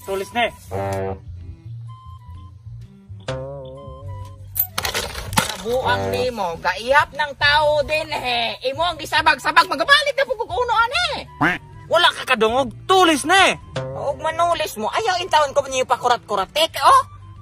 Tulis ne. Buang nimo, gaihap ng tao din Imo ang gisabag-sabag, magabalit na pugukuno ani. Wala ka kadungog, tulis ne. Og manulis mo, ayaw intawon ko niyo pa kurat-kurat. Teka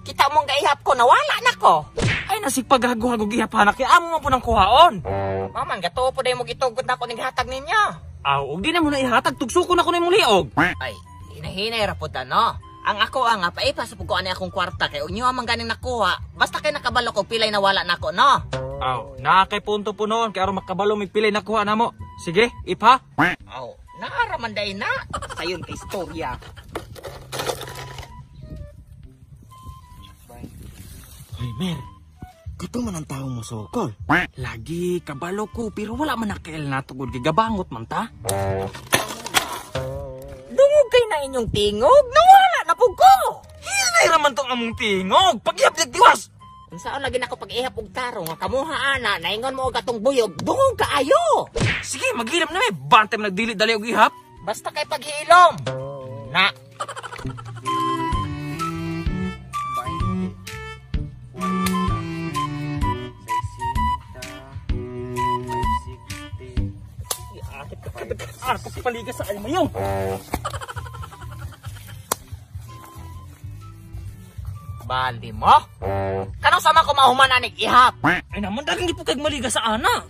kita mong gaihap ko, nawala na ko. Ay nasipaghago-hagog ihapana kay amo mo po ng kuhaon. Maman, gato po day mo gitugot na ko ning hatag ninyo. Aw, og di na mo na ihatag, tugsuko na ko na imong liog. Ay, hinahinay ra pud no. Ang ako nga paipasa pud ko ani akong kwarta kay unyo man ganing nakuha. Basta kay nakabalo ko pilay nawala nako no. Aw, nakay punto po noon kay aron makabalo mig pilay nakuha namo. Sige, ipha. Aw, naaraman day na. Sayon kay istorya. Hoy, Mer. Kato man ang tao mo sokol. Lagi kabalo ko pero wala man nakail na tugod gigabangot man ta. Dungog kay na inyong tingog, nawala na pug ko. Hinay raman tong among tingog. Paghihap diwas. Unsa lagi nako pag-ihap og tarong nga kamuha ana, naingon mo og atong buyog, dungog kaayo. Sige, maghilom na may bantay man nagdili dali og ihap. Basta kay paghilom. Na. Ako paligas sa almayong. Bali mo? Kanong sama ko mahuman anig ihap? Ay naman dagang di po kag maligas sa ana.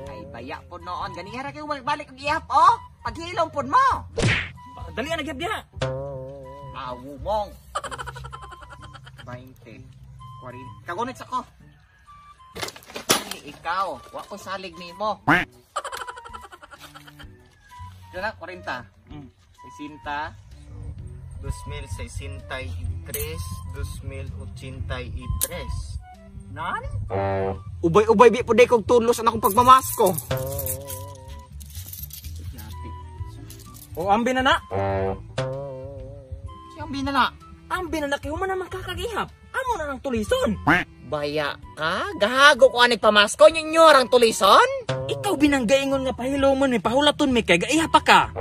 Ay baya po noon, ganihara kayo balik og ihap paghilom po mo. Dali na gyud diha. Awu mong. 20, 40. Kagunit sa ko. Ikaw, wa ko salig nimo. Dala 40. 60. 2063, 2083. Nan? Ubay-ubay bi po day kog tulos ang akong pagmamasko. O ambi na na. Siyang binana. Ambi na na kay human naman kakagihap. Amo na nang tulison. Baya ka? Gahago ko anig pamasko ninyo arang tulison? Ikaw binanggaingon nga pahilomon mi pahulaton mi kay gaihap pa ka.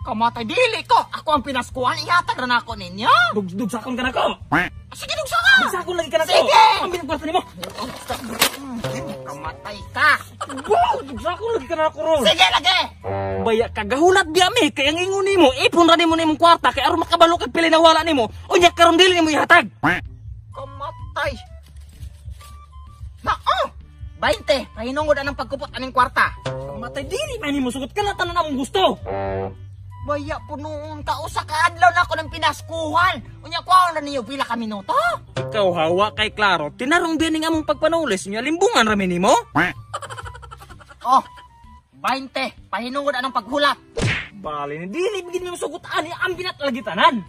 Kamatay dili ko. Ako ang pinaskuhan, ihatag na ako ninyo. Dugsakon ka na ko. Sige, dugsa ka. Dugsakon lagi ka na ko. Sige. Ambi ng kwarta nimo. Kamatay ka. Wow, dugsakon lagi ka na ko ron. Sige, lagi. Baya kagahulat biya mi kay ang ingon nimo ipon ra nimo nimong kwarta kay aron makabalo kag pili na wala nimo. Unya karon dili nimo ihatag. Kamatay. Na 20. Pahinungod anang pagkupot aning kwarta. Kamatay dili man nimo sugot ka na tanan among gusto. Baya po noon ka usa ka adlaw na ako ng pinaskuhan. Unya ko na niyo pila ka minuto. Ikaw hawa kay klaro tinarong din ning among pagpanulis nya limbungan ra mi nimo. 20. Pahinungod anang paghulat. Bali ni dili bigin mo sugot ani ang binat lagi tanan.